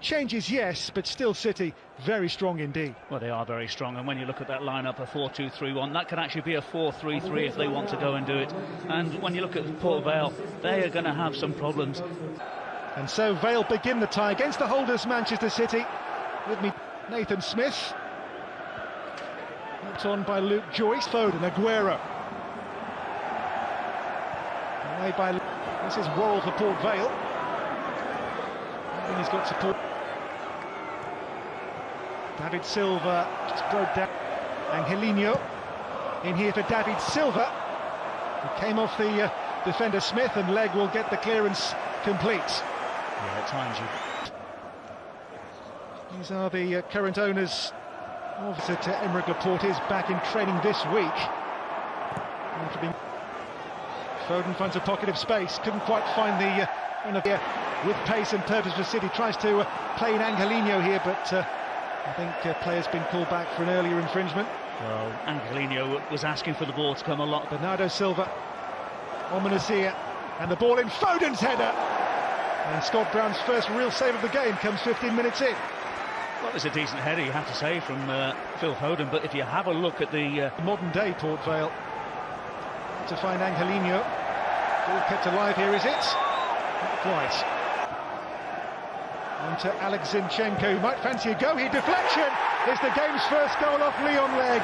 Changes, yes, but still City very strong indeed. Well, they are very strong, and when you look at that lineup, a 4-2-3-1, that could actually be a 4-3-3 if they want to go and do it. And when you look at Port Vale, they are going to have some problems. And so Vale begin the tie against the holders, Manchester City. With me, Nathan Smith. Helped on by Luke Joyce, Foden, Aguero. Away by... This is Worrell for Port Vale. And he's got support. David Silva just broke down. Angelino in here for David Silva. He came off the defender Smith, and Leg will get the clearance complete. Yeah, at times you... These are the current owners of Emerick Laporte is back in training this week. After being... Foden finds a pocket of space, couldn't quite find the with pace and purpose for City, tries to play in Angelino here, but I think player's been called back for an earlier infringement. Well, Angelino was asking for the ball to come a lot. Bernardo Silva, ominous here, and the ball in Foden's header. And Scott Brown's first real save of the game comes 15 minutes in. Well, it's a decent header, you have to say, from Phil Foden, but if you have a look at the... modern day Port Vale to find Angelino. Ball kept alive here, is it? Not quite. On to Alex Zinchenko, who might fancy a go here. Deflection! It's the game's first goal off Leon Leg.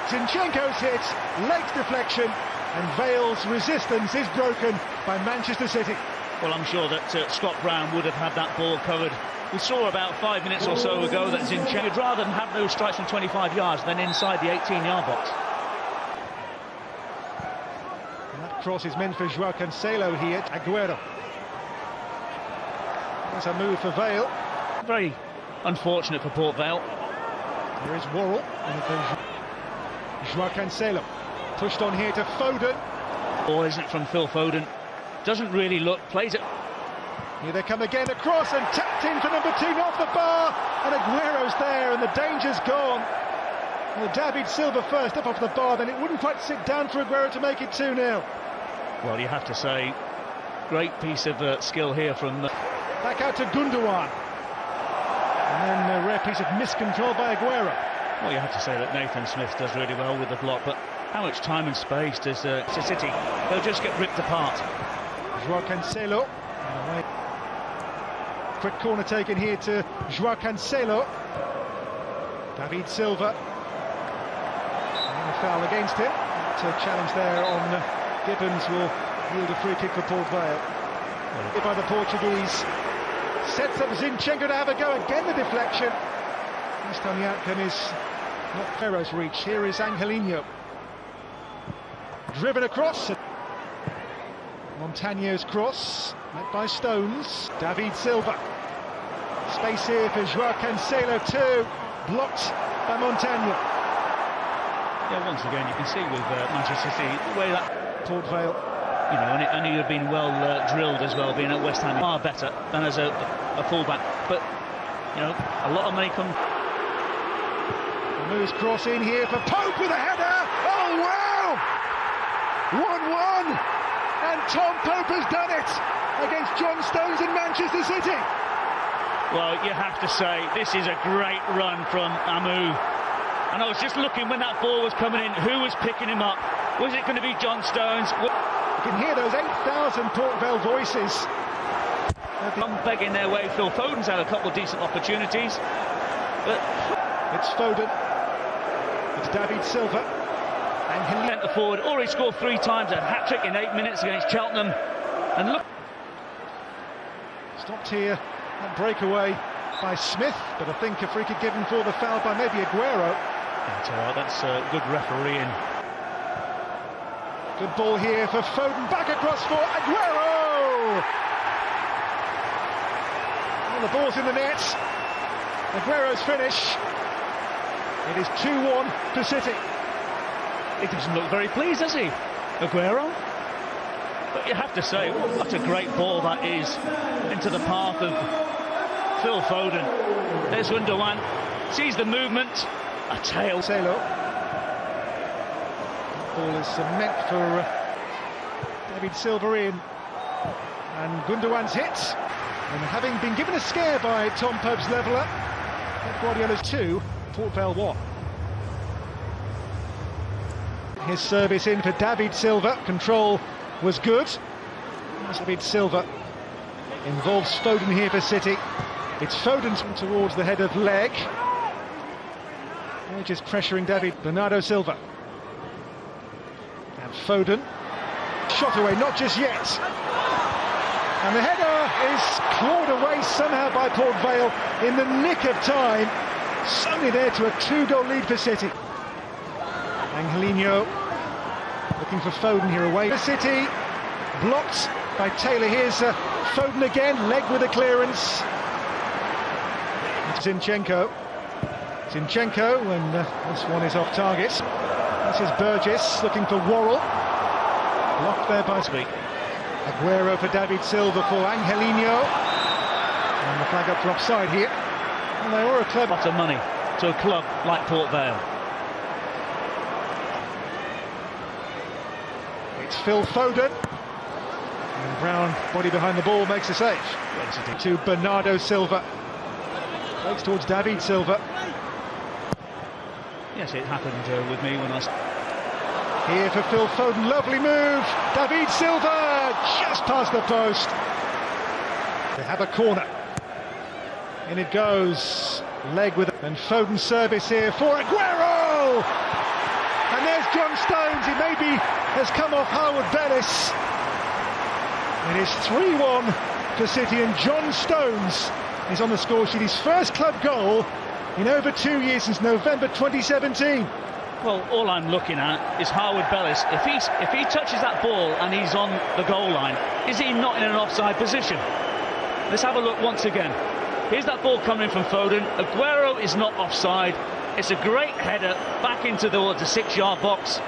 Zinchenko's hit, Leg's deflection, and Vale's resistance is broken by Manchester City. Well, I'm sure that Scott Brown would have had that ball covered. We saw about 5 minutes or so ago that Zinchenko would rather than have those strikes from 25 yards than inside the 18-yard box. And that cross is meant for Joao Cancelo here. Aguero. There's a move for Vale. Very unfortunate for Port Vale. There is Worrell. And Joao Cancelo. Pushed on here to Foden. Ball isn't from Phil Foden. Doesn't really look, plays it. Here they come again, across and tapped in for number 2, off the bar, and Aguero's there, and the danger's gone. Well, David Silva first, up off the bar, then it wouldn't quite sit down for Aguero to make it 2-0. Well, you have to say, great piece of skill here from... Back out to Gundogan. And then a rare piece of miscontrol by Aguero. Well, you have to say that Nathan Smith does really well with the block, but how much time and space does City? They'll just get ripped apart. Joao Cancelo. Quick corner taken here to Joao Cancelo. David Silva. And a foul against him. That challenge there on Gibbons will yield a free kick for Port Vale. By the Portuguese. Sets up Zinchenko to have a go again, the deflection. This time the outcome is not Ferro's reach. Here is Angelino. Driven across. Montagno's cross, met by Stones. David Silva. Space here for Joao Cancelo too. Blocked by Montagno. Yeah, once again you can see with Manchester City the way that Port Vale, you know, and he'd have been well drilled as well, being at West Ham, far better than as a fullback. But you know, a lot of money comes. Moves cross in here for Pope with a header. Oh wow! 1-1. And Tom Pope has done it against John Stones in Manchester City. Well, you have to say, this is a great run from Amu. And I was just looking when that ball was coming in, who was picking him up? Was it going to be John Stones? You can hear those 8,000 Port Vale voices. I'm begging their way. Phil Foden's had a couple of decent opportunities. But it's Foden. It's David Silva. And he centre forward, already scored 3 times, a hat-trick in 8 minutes against Cheltenham. And look... Stopped here, that breakaway by Smith, but I think a free kick given for the foul by maybe Aguero. That's good refereeing. Good ball here for Foden, back across for Aguero! Well, the ball's in the net. Aguero's finish. It is 2-1 to City. He doesn't look very pleased, does he, Aguero? But you have to say, what a great ball that is into the path of Phil Foden. There's Gundogan, sees the movement, a tail. Cancelo. Ball is meant for David Silva in, and Gundogan's hit. And having been given a scare by Tom Pope's leveller, Pep Guardiola's 2, Port Vale 1. His service in for David Silva. Control was good. David Silva involves Foden here for City. It's Foden towards the head of Leg. They're just pressuring David. Bernardo Silva. And Foden. Shot away, not just yet. And the header is clawed away somehow by Port Vale in the nick of time. Suddenly there to a 2-goal lead for City. Angelino looking for Foden here away. The City blocked by Taylor. Here's Foden again, Leg with a clearance. Zinchenko, and this one is off target. This is Burgess looking for Worrell. Blocked there by Speak. Aguero for David Silva for Angelino. And the flag up for offside here. And they were a clever lot of money to a club like Port Vale. It's Phil Foden. And Brown, body behind the ball, makes a save. To Bernardo Silva. Breaks towards David Silva. Yes, it happened with me when I... Here for Phil Foden, lovely move. David Silva, just past the post. They have a corner. In it goes. Leg with it. And Foden's service here for Aguero. And there's John Stones. He maybe has come off Howard Bellis. It is 3-1 for City, and John Stones is on the score sheet. His first club goal in over 2 years, since November 2017. Well, all I'm looking at is Howard Bellis. If he touches that ball and he's on the goal line, is he not in an offside position? Let's have a look once again. Here's that ball coming from Foden. Aguero is not offside. It's a great header back into the 6-yard box.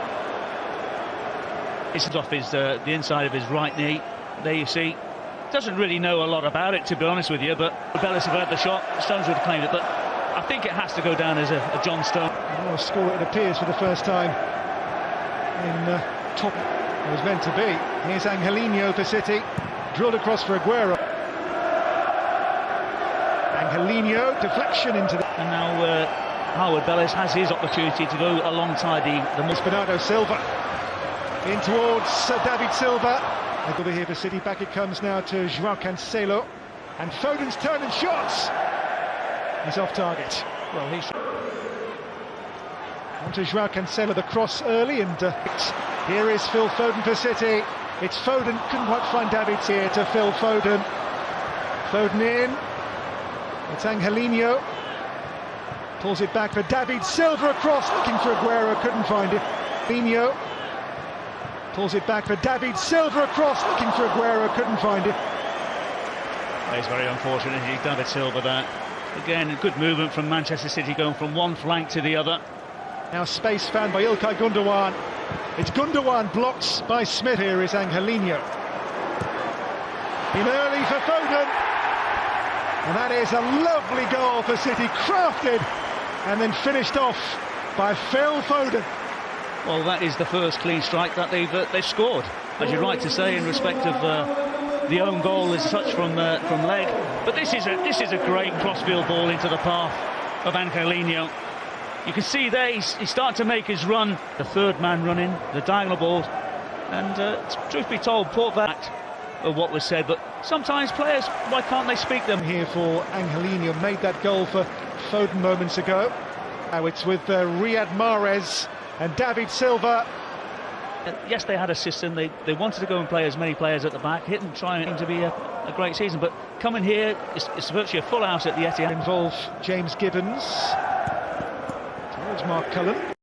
It's off the inside of his right knee. There you see. Doesn't really know a lot about it, to be honest with you, but Bellis have had the shot. Stones would have claimed it, but I think it has to go down as a John Stone. A score, it appears, for the first time in top it was meant to be. Here's Angelino for City, drilled across for Aguero. Angelino, deflection into the... And now Howard Bellis has his opportunity to go alongside the Bernardo Silva in towards David Silva. Over here for City, back it comes now to Joao Cancelo, and Foden's turn and shots. He's off target. Well, he's on to Joao Cancelo, the cross early, and here is Phil Foden for City. It's Foden, couldn't quite find David here to Phil Foden. Foden in. It's Angelino. Pulls it back for David Silva across, looking for Aguero, couldn't find it. Angelino. Pulls it back for David Silva across, looking for Aguero, couldn't find it. It's very unfortunate, David Silva there. Again, a good movement from Manchester City, going from one flank to the other. Now space found by Ilkay Gundogan. It's Gundogan blocked by Smith. Here is Angelino. In early for Foden. And that is a lovely goal for City, crafted and then finished off by Phil Foden. Well, that is the first clean strike that they've scored, as you're right to say, in respect of the own goal as such from Leg. But this is a great crossfield ball into the path of Angelino. You can see there he's starting to make his run. The third man running, the diagonal ball, and truth be told, Port Vale of what was said. But sometimes players, why can't they speak them? Here for Angelino, made that goal for Foden moments ago. Now it's with Riyad Mahrez and David Silva. Yes, they had a system. They wanted to go and play as many players at the back, hit and trying to be a great season. But coming here, it's virtually a full house at the Etihad. Involve James Gibbons towards Mark Cullen.